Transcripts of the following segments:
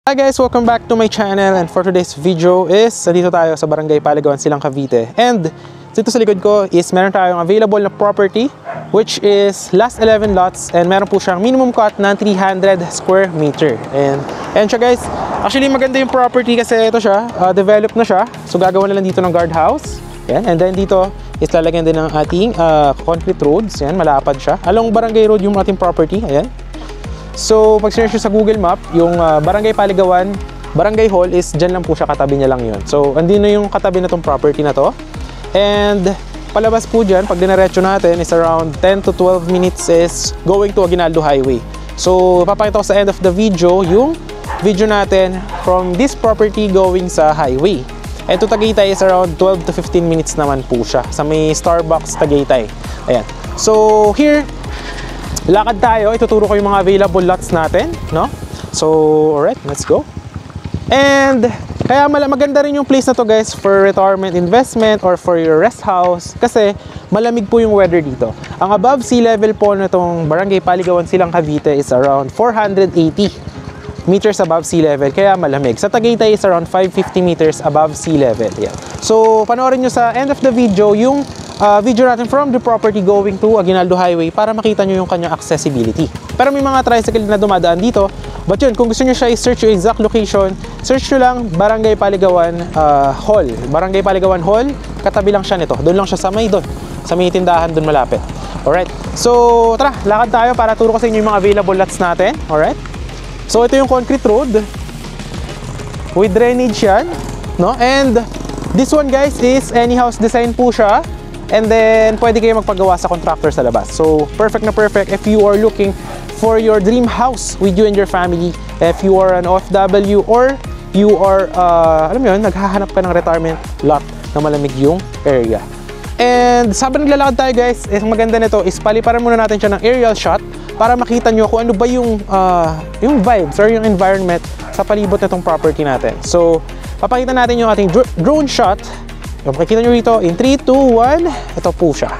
Hi guys! Welcome back to my channel, and for today's video is dito tayo sa Barangay Paligawan, Silang Cavite. And dito sa likod ko is meron tayong available na property which is last 11 lots, and meron po siyang minimum cut na 300 square meter. And siya guys, actually maganda yung property kasi ito siya, developed na siya. So gagawa na lang dito ng guardhouse. Yan. And then dito is lalagyan din ng ating concrete roads. Yan, malapad siya. Along Barangay Road yung ating property. Ayan. So, pag sinerch sa Google Map, yung Barangay Paligawan, Barangay Hall is dyan lang po siya, katabi niya lang yun. So, andin na yung katabi na tong property na to. And, palabas po dyan, pag dinaretso natin, is around 10 to 12 minutes is going to Aguinaldo Highway. So, papakita ko sa end of the video, yung video natin from this property going sa highway. And to Tagaytay is around 12 to 15 minutes naman po siya, sa may Starbucks Tagaytay. Ayan. So, here, lakad tayo, ituturo ko yung mga available lots natin, no? So, alright, let's go. And kaya maganda rin yung place na to guys for retirement investment or for your rest house kasi malamig po yung weather dito. Ang above sea level po na itong Barangay Paligawan, Silang Cavite is around 480 meters above sea level, kaya malamig. Sa Tagaytay is around 550 meters above sea level. Yeah. So, panoorin nyo sa end of the video yung video natin from the property going to Aguinaldo Highway para makita nyo yung kanyang accessibility. Pero may mga tricycle na dumadaan dito. But yun, kung gusto nyo siya i-search yung exact location, search nyo lang Barangay Paligawan Hall. Barangay Paligawan Hall, katabi lang siya nito. Doon lang siya sa may tindahan doon malapit. Alright, so tara, lakad tayo para turo ko sa inyo yung mga available lots natin. Alright, so ito yung concrete road with drainage yan, no? And this one guys is any house design po siya. And then, pwede kayo magpagawa sa contractor sa labas. So, perfect na perfect if you are looking for your dream house with you and your family. If you are an OFW or you are, alam mo yun, naghahanap ka ng retirement lot na malamig yung area. And sabi naglalakad tayo guys, ang maganda nito is paliparan muna natin siya ng aerial shot para makita nyo kung ano ba yung vibes or yung environment sa palibot na itong property natin. So, papakita natin yung ating drone shot. So, makikita nyo rito, in 3, 2, 1, ito po siya.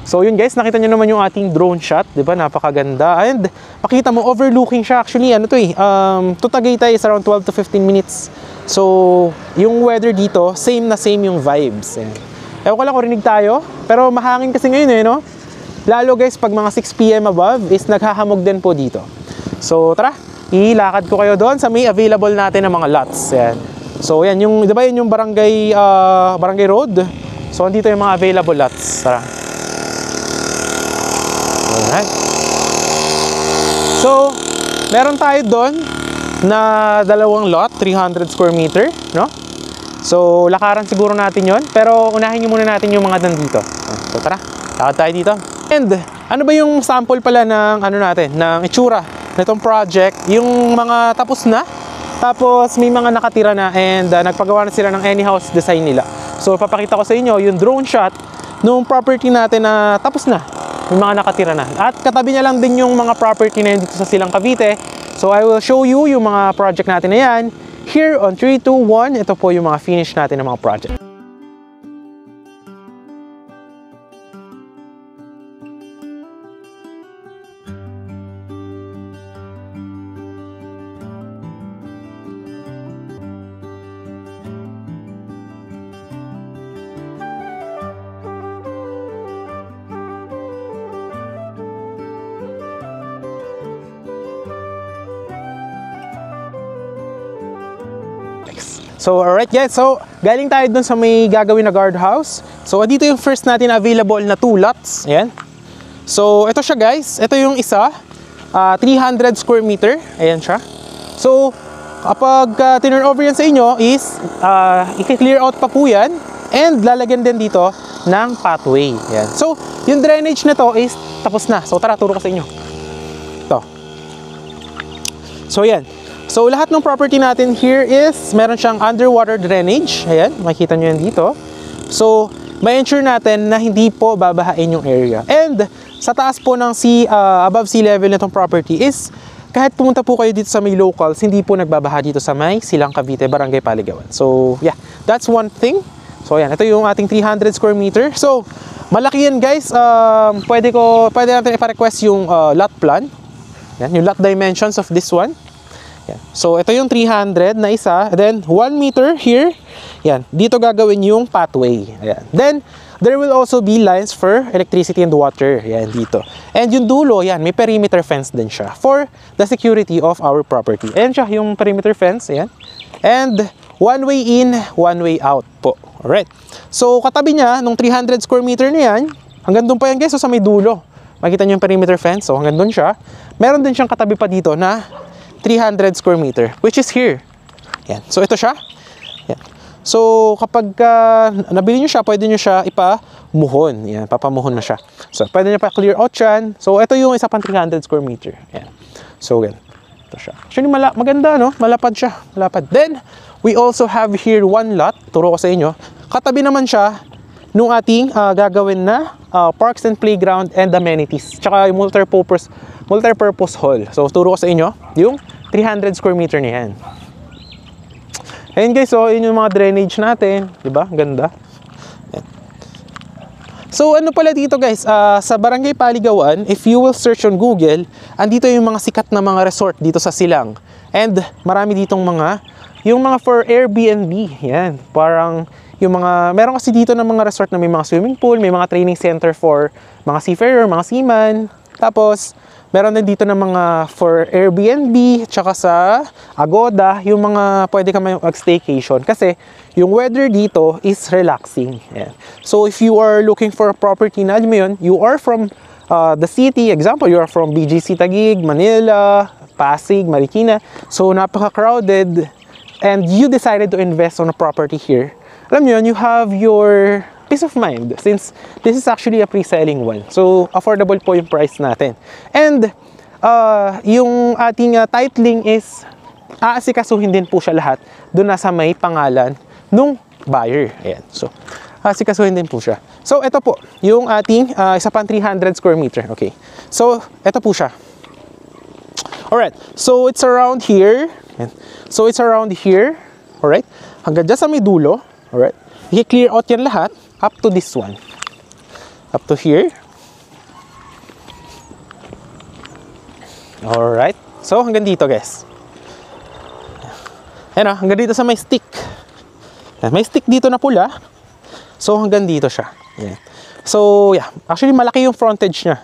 So yun guys, nakita nyo naman yung ating drone shot, di ba? Napakaganda. And makita mo, overlooking siya. Actually, ano to eh, to Tagaytay is around 12 to 15 minutes. So, yung weather dito, same yung vibes. Ewan ko lang kung rinig tayo, pero mahangin kasi ngayon eh, no? Lalo guys, pag mga 6 PM above, is naghahamog din po dito. So, tara, ilakad ko kayo doon sa may available natin ng mga lots. Yan. So, yan, yung, di ba yun yung Barangay Road? So, andito yung mga available lots. Tara. Alright. So, meron tayo doon na dalawang lot, 300 square meter, no? So, lakaran siguro natin yon, pero unahin nyo muna natin yung mga nandito. So, tara, lakad tayo dito. And, ano ba yung sample pala ng ng itsura na itong project? Yung mga tapos na, tapos may mga nakatira na, and nagpagawa na sila ng any house design nila. So, papakita ko sa inyo yung drone shot nung property natin na tapos na. Yung mga nakatira na. At katabi niya lang din yung mga property na yun dito sa Silang Cavite. So I will show you yung mga project natin na yan. Here on 3, 2, 1, ito po yung mga finish natin ng mga project. So, alright guys. So, galing tayo dun sa may gagawin na guardhouse. So, dito yung first natin na available na 2 lots. Ayan. So, ito siya guys. Ito yung isa. 300 square meter. Ayan siya. So, kapag tinurn over yan sa inyo is, i-clear out pa po yan. And lalagyan din dito ng pathway. Ayan. So, yung drainage na to is tapos na. So, tara, turo ko sa inyo. Ito. So, yan. So, lahat ng property natin here is meron siyang underwater drainage. Ayan, makikita nyo yan dito. So, may ensure natin na hindi po babahain yung area. And, sa taas po ng above sea level nitong property is, kahit pumunta po kayo dito sa may locals, hindi po nagbabaha dito sa may Silang Cavite, Barangay Paligawan. So, yeah, that's one thing. So, ayan, ito yung ating 300 square meter. So, malaki yan guys. Pwede natin ipa-request yung lot plan. Yan, yung lot dimensions of this one. Yan. So, ito yung 300 na isa. Then, 1 meter here. Yan. Dito gagawin yung pathway. Ayan. Then, there will also be lines for electricity and water. Yan, dito. And yung dulo, yan, may perimeter fence din siya for the security of our property. Ayan siya, yung perimeter fence. Ayan. And, one way in, one way out po. Alright. So, katabi niya, nung 300 square meter na yan, hanggang doon pa yan guys, so sa may dulo. Makita niyo yung perimeter fence. So, hanggang doon siya. Meron din siyang katabi pa dito na 300 square meter, which is here. Yan. So, ito siya. Yan. So, kapag nabili nyo siya, pwede nyo siya ipamuhon. Yan, papamuhon na siya. So, pwede nyo pa-clear out yan. So, ito yung isa pang 300 square meter. Yan. So, yan. Ito siya. Actually, maganda, no? Malapad siya. Malapad. Then, we also have here one lot. Turo ko sa inyo. Katabi naman siya nung ating gagawin na parks and playground and amenities. Tsaka yung multi-purpose hall. So, turo ko sa inyo yung 300 square meter na yan. Ayan guys, so yun yung mga drainage natin. Diba? Ganda. Ayan. So, ano pala dito guys, sa Barangay Paligawan, if you will search on Google, andito yung mga sikat na mga resort dito sa Silang. And marami ditong yung mga for Airbnb. Yan. Parang yung meron kasi dito ng mga resort na may mga swimming pool, may mga training center for mga seafarer, mga seaman. Tapos, meron din dito ng mga for Airbnb, tsaka sa Agoda, yung mga pwede ka mag-staycation. Kasi, yung weather dito is relaxing. Yeah. So, if you are looking for a property na, alam mo yun, you are from the city, example, you are from BGC Taguig, Manila, Pasig, Marikina. So, napaka-crowded. And you decided to invest on a property here. Alam nyo yun, you have your peace of mind since this is actually a pre-selling one. So, affordable po yung price natin. And, yung ating titling is, aasikasuhin din po siya lahat doon nasa may pangalan nung buyer. Ayan. So, aasikasuhin din po siya. So, ito po, yung ating isa pang 300 square meter. Okay. So, ito po siya. Alright. So, it's around here. Ayan. So, it's around here. Alright. Hanggang dyan sa may dulo. Alright. I-clear out yan lahat. Up to this one. Up to here. Alright. So, hanggang dito guys. Ayan o, hanggang dito sa may stick. May stick dito na pula. So, hanggang dito siya. Ayan. So, yeah. Actually, malaki yung frontage niya.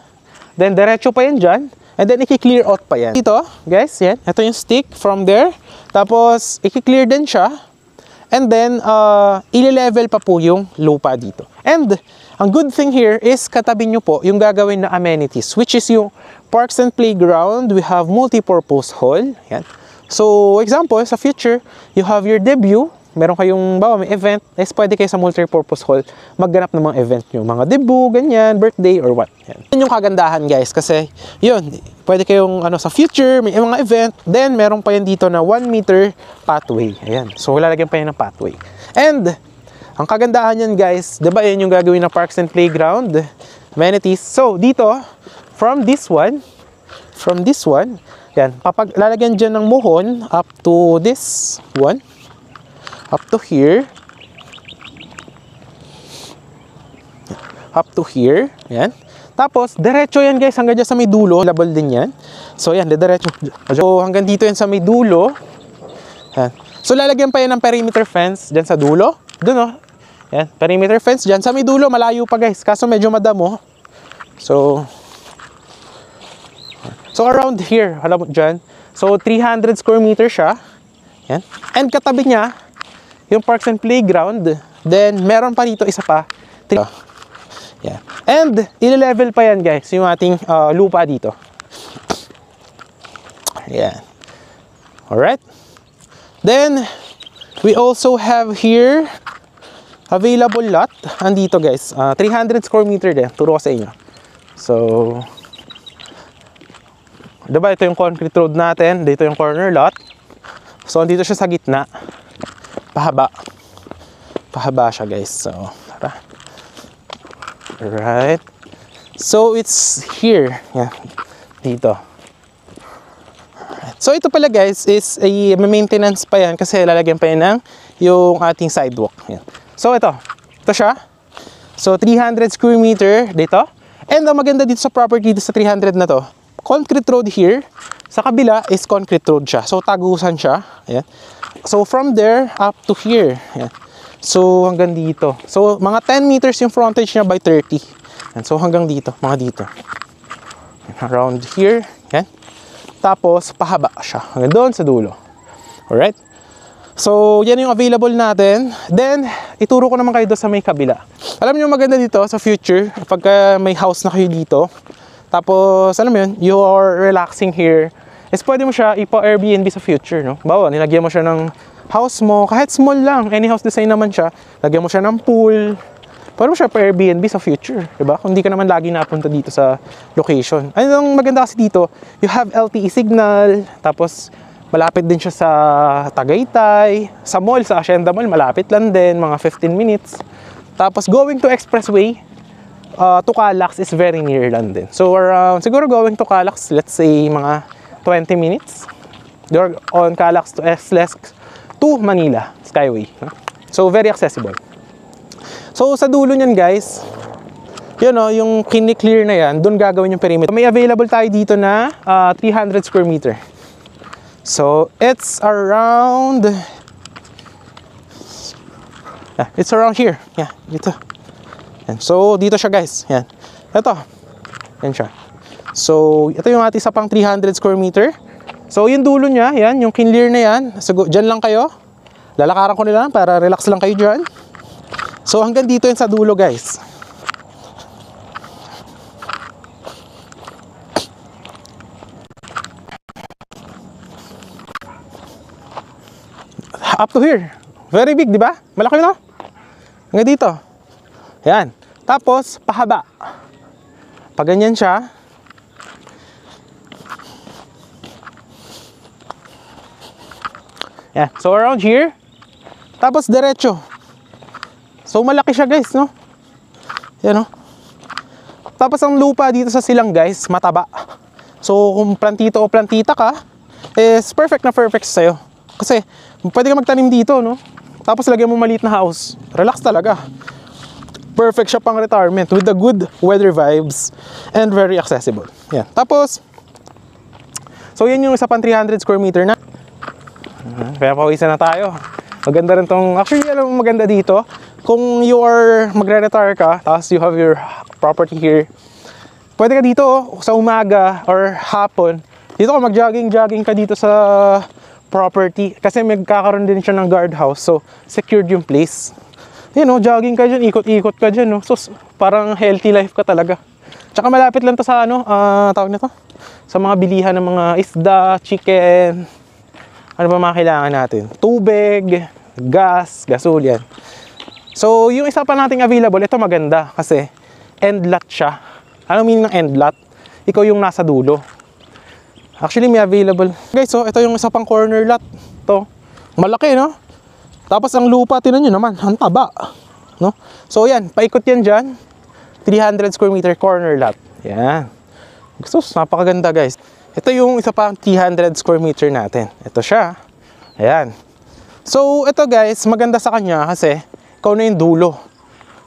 Then, diretso pa yan dyan. And then, i-clear out pa yan. Dito, guys, yan. Ito yung stick from there. Tapos, i-clear din siya. And then, i-level pa po yung lupa dito. And, ang good thing here is katabi nyo po yung gagawin na amenities, which is yung parks and playground. We have multi-purpose hall. Yan. So, example, sa future, you have your debut. Meron kayong, may event, is pwede kayo sa multi-purpose hall magganap ng mga event nyo. Mga debut, ganyan, birthday, or what. Yan. Yan yung kagandahan, guys. Kasi, yun, pwede kayong, sa future, may mga event. Then, meron pa yan dito na 1 meter pathway. Ayan. So, lalagyan pa yan ng pathway. And, ang kagandahan yan, guys, diba yan yung gagawin na parks and playground, amenities. So, dito, from this one, yan, kapag lalagyan dyan ng muhon, up to this one, up to here. Up to here. Yan. Tapos, diretso yan guys. Hanggang dyan sa may dulo. Label din yan. So, yan. Diretso. So, hanggang dito yan sa may dulo. Yan. So, lalagyan pa yan ng perimeter fence dyan sa dulo. Doon o. Yan. Perimeter fence dyan sa may dulo. Malayo pa guys. Kaso medyo madamo. So, around here. Alam mo dyan. So, 300 square meter siya. Yan. And katabi niya, yung parks and playground. Then, meron pa dito isa pa. Yan. And, i-level pa yan guys, yung ating lupa dito. Yan. Alright. Then, we also have here available lot. Andito guys, 300 square meter din. Turo ko sa inyo. So, diba ito yung concrete road natin. Dito yung corner lot. So, andito siya sa gitna. Pahaba. Pahaba siya guys. So, tara. Alright. So, it's here. Yan. Dito. So, ito pala guys is a maintenance pa yan kasi lalagyan pa yan ng yung ating sidewalk. Yan. So, ito siya. So, 300 square meter dito. And ang maganda dito sa property dito sa 300 na to, concrete road here. Sa kabila is concrete road siya. So, tagusan siya. Ayan. So, from there up to here. Ayan. So, hanggang dito. So, mga 10 meters yung frontage niya by 30. Ayan. So, hanggang dito. Mga dito. Ayan. Around here. Ayan. Tapos, pahaba siya. Hanggang doon sa dulo. Alright? So, yan yung available natin. Then, ituro ko naman kayo doon sa may kabila. Alam niyo maganda dito sa future, pagka may house na kayo dito, tapos, alam mo yun, you are relaxing here, is pwede mo siya ipa-Airbnb sa future, no? Bawa, nilagyan mo siya ng house mo, kahit small lang, any house design naman siya, lagyan mo siya ng pool, pwede mo siya pa-Airbnb sa future, diba? Kung hindi ka naman lagi napunta dito sa location. Ano ang maganda kasi dito, you have LTE signal, tapos, malapit din siya sa Tagaytay, sa mall, sa Hacienda Mall, malapit lang din, mga 15 minutes. Tapos going to Expressway, to Calax is very near lang din. So around, siguro going to Calax, let's say mga 20 minutes. You're on Calax to SLEX to Manila, Skyway. So very accessible. So sa dulo niyan guys, yun o, yung kini-clear na yan, doon gagawin yung perimeter. May available tayo dito na 300 square meter. So, it's around here. Yeah, dito. Yan. So, dito siya guys. Yan. Ito. Yan siya. So, ito yung ating sa pang 300 square meter. So, yung dulo niya, yan, yung clear na yan. So, dyan lang kayo. Lalakaran ko nila para relax lang kayo dyan. So, hanggang dito yan sa dulo guys. Up to here. Very big, di ba? Malaki no? Hanggang dito. Yan. Tapos, pahaba. Pag ganyan siya. Yan. So, around here. Tapos, diretso. So, malaki siya guys, no? Yan, no? Tapos, ang lupa dito sa silang guys, mataba. So, kung plantito o plantita ka, is perfect na perfect sa'yo. Kasi, pwede ka magtanim dito, no? Tapos lagyan mo maliit na house. Relax talaga. Perfect siya pang retirement with the good weather vibes and very accessible. Yan. Tapos, so yan yung isa pang 300 square meter na. Kaya pawisan na tayo. Maganda rin tong, actually alam mo maganda dito, kung you are magre-retire ka, tapos you have your property here, pwede ka dito sa umaga or hapon, dito ka mag-jogging ka dito sa property kasi magkakaroon din siya ng guardhouse, so secured yung place. You know, jogging ka dyan, ikot-ikot ka dyan, no? So parang healthy life ka talaga. Tsaka malapit lang to sa ano, tawag nito, sa mga bilihan ng mga isda, chicken, ano ba mga kailangan natin, tubig, gas, gasol, yan. So yung isa pa nating available, ito maganda kasi end lot siya. Ano meaning ng end lot? Ikaw yung nasa dulo. Actually, may available. Guys, so ito yung isa pang corner lot. To. Malaki, no? Tapos ang lupa, tinan nyo naman, ang taba. No? So yan, paikot yan dyan. 300 square meter corner lot. Yan. Gusto, napakaganda guys. Ito yung isa pang 300 square meter natin. Ito siya. Ayan. So, ito guys, maganda sa kanya kasi ikaw na yung dulo.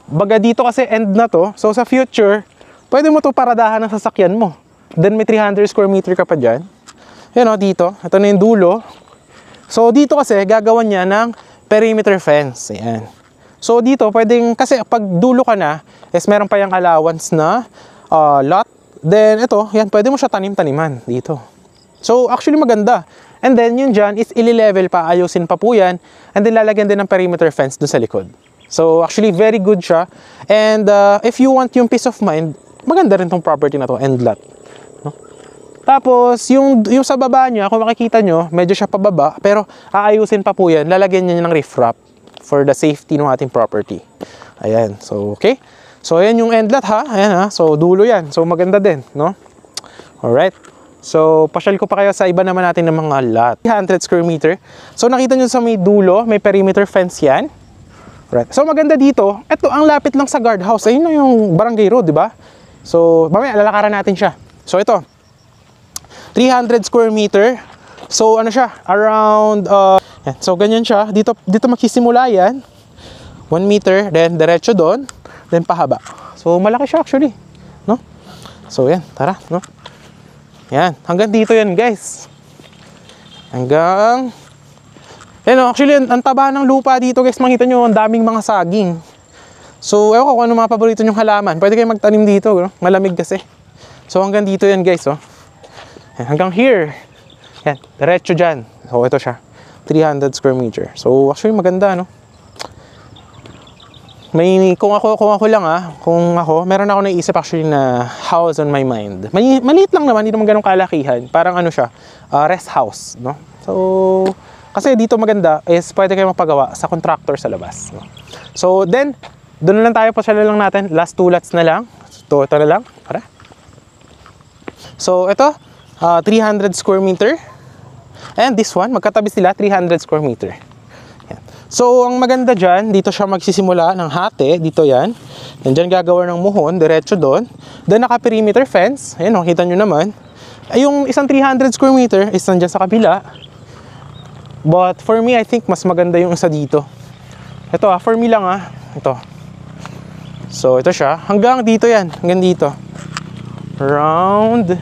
Baga dito kasi end na to. So, sa future, pwede mo to paradahan ng sasakyan mo. Then may 300 square meter ka pa dyan. Yan o, dito. Ito na yung dulo. So, dito kasi gagawan niya ng perimeter fence. Ayan. So, dito pwedeng, kasi pag dulo ka na, is meron pa yung allowance na lot. Then, ito, yan, pwede mo siya tanim-taniman dito. So, actually maganda. And then yun dyan is ili-level pa, ayusin pa po yan. And then lalagyan din ng perimeter fence dun sa likod. So actually very good siya. And if you want yung peace of mind, maganda rin tong property na to, end lot. No? Tapos yung sa baba niya, kung makikita nyo, medyo siya pababa, pero aayusin pa po yan. Lalagyan niya ng riprap for the safety ng ating property. Ayan, so okay. So ayan yung end lot ha. Ayan ha. So dulo yan. So maganda din, no? Alright. So pasyal ko pa kayo sa iba naman natin ng mga lot. 100 square meter. So nakita nyo sa may dulo, may perimeter fence yan. Right. So maganda dito, ito ang lapit lang sa guardhouse. Ayun na yung barangay road, di ba? So mamaya lalakaran natin siya. So ito, 300 square meter. So ano siya? Around, yan. So ganyan siya. Dito magsisimula yan. 1 meter, then diretso doon, then pahaba. So malaki siya actually, no? So yan, tara, no? Yan, hanggang dito yan guys. Hanggang actually, ang taba ng lupa dito guys, makita nyo, ang daming mga saging. So, ewan ko kung ano mga paborito nyong halaman. Pwede kayo magtanim dito, no? Malamig kasi. So, hanggang dito yan guys, oh. Yan, hanggang here. Yan, diretso dyan. So, ito siya. 300 square meter. So, actually, maganda, no? Kung ako lang, meron ako naisip actually na house on my mind. Maliit lang naman, hindi naman ganun kalakihan. Parang ano siya, rest house, no? So, kasi dito maganda is pwede kayo magpagawa sa contractor sa labas. No? So then, doon na lang tayo, pasyala lang natin. Last 2 lots na lang. Ito na lang. Para. So ito, 300 square meter. And this one, magkatabi sila, 300 square meter. Yan. So ang maganda dyan, dito siya magsisimula ng hati. Dito yan. Yan dyan gagawa ng muhon, diretso doon. Then naka-perimeter fence. Ayan, makita nyo naman. Ay, yung isang 300 square meter is nandyan sa kabila. But for me, I think mas maganda yung isa dito. Ito for me lang ito. So ito siya, hanggang dito yan, hanggang dito. Around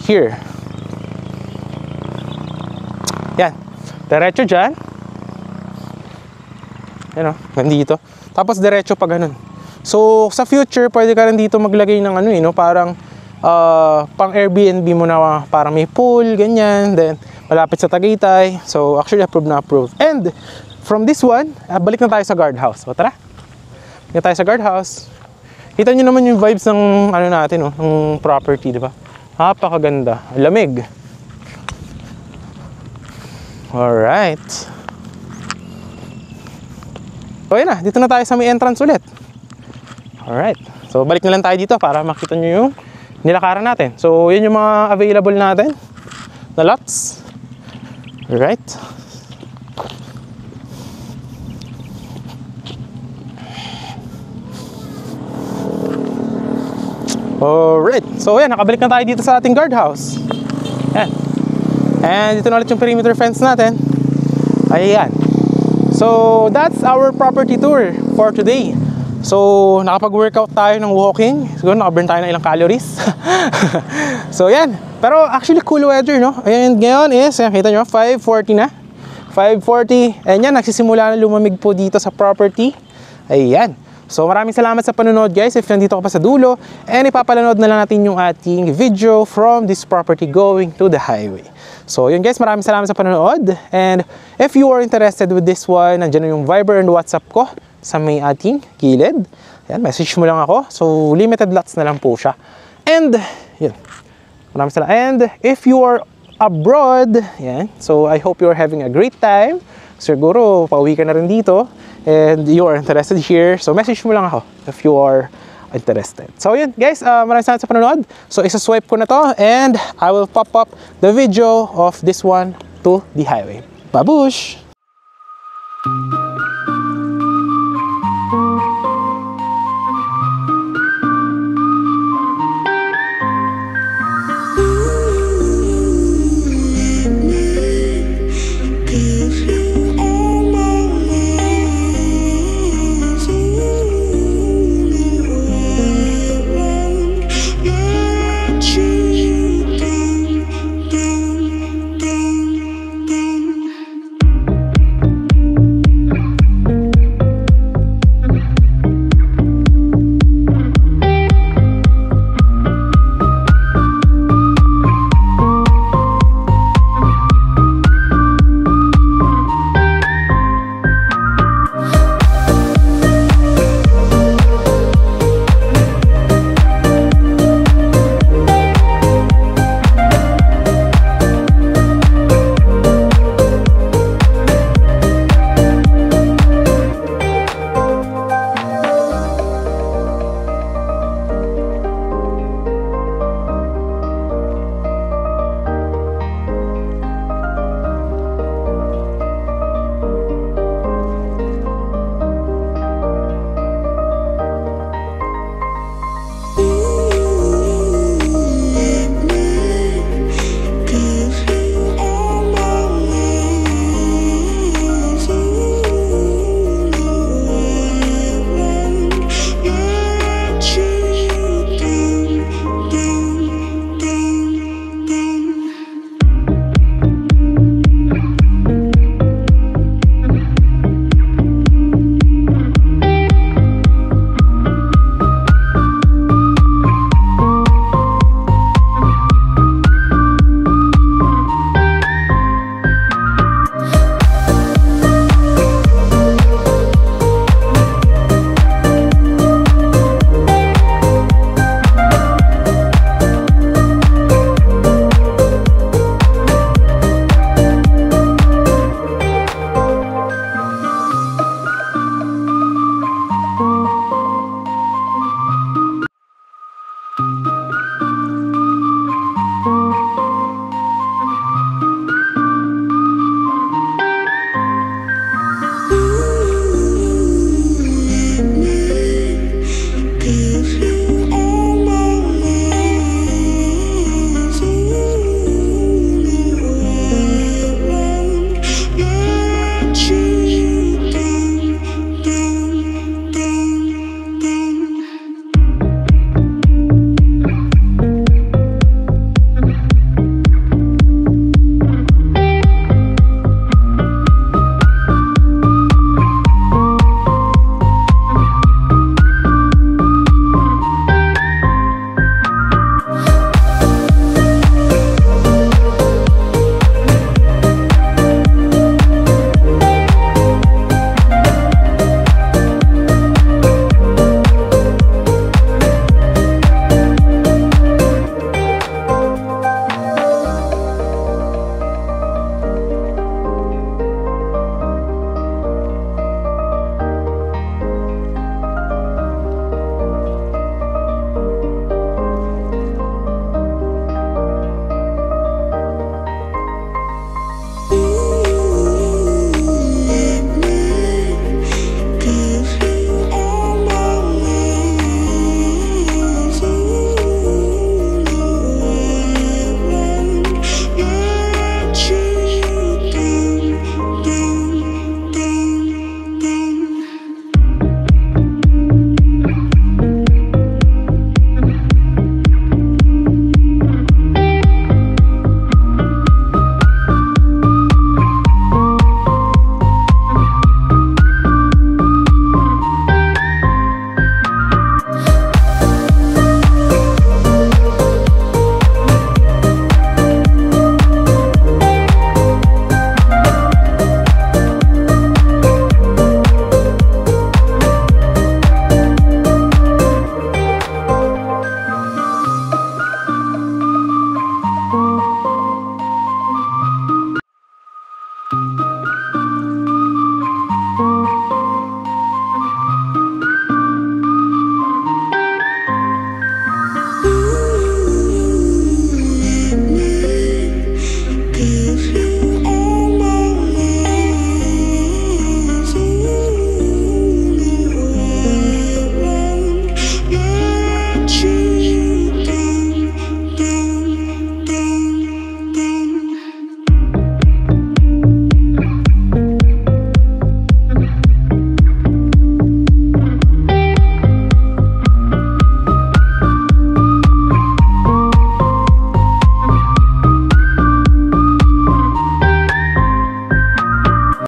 here. Yan. Diretso dyan. Yan hanggang dito. Tapos diretso pa ganun. So sa future, pwede ka rin dito maglagay ng parang pang Airbnb mo na parang may pool, ganyan. Then malapit sa Tagaytay. So, actually, approved na approved. And, from this one, balik na tayo sa guardhouse. So, tara. Balik tayo sa guardhouse. Kita nyo naman yung vibes ng, natin, ng property, di ba? Napakaganda. Lamig. Alright. So, yun na. Dito na tayo sa may entrance ulit. Alright. So, balik na lang tayo dito para makita nyo yung nilakaran natin. So, yun yung mga available natin na lots. Right. Alright. So yan, nakabalik na tayo dito sa ating guardhouse. Yan. And dito na ulit yung perimeter fence natin. Ayan. So that's our property tour for today. So nakapag-workout tayo ng walking. Siguro nakaburn tayo ng ilang calories. So yan. Pero actually cool weather, no? Ayan, ngayon is, kita nyo, 5:40 na. 5:40. And yan, nagsisimula na lumamig po dito sa property. Ayan. So maraming salamat sa panonood guys. If nandito ka pa sa dulo, and ipapalanood na lang natin yung ating video from this property going to the highway. So yun guys, maraming salamat sa panonood. And if you are interested with this one, nandiyan na yung Viber and WhatsApp ko sa may ating gilid. Ayan, message mo lang ako. So limited lots na lang po siya. And yun. Maraming salamat. And if you are abroad, yan, so I hope you are having a great time. Siguro, pauwi ka na rin dito. And you are interested here. So message mo lang ako if you are interested. So yun guys, maraming salamat sa panonood. So isa-swipe ko na to and I will pop up the video of this one to the highway. Babush!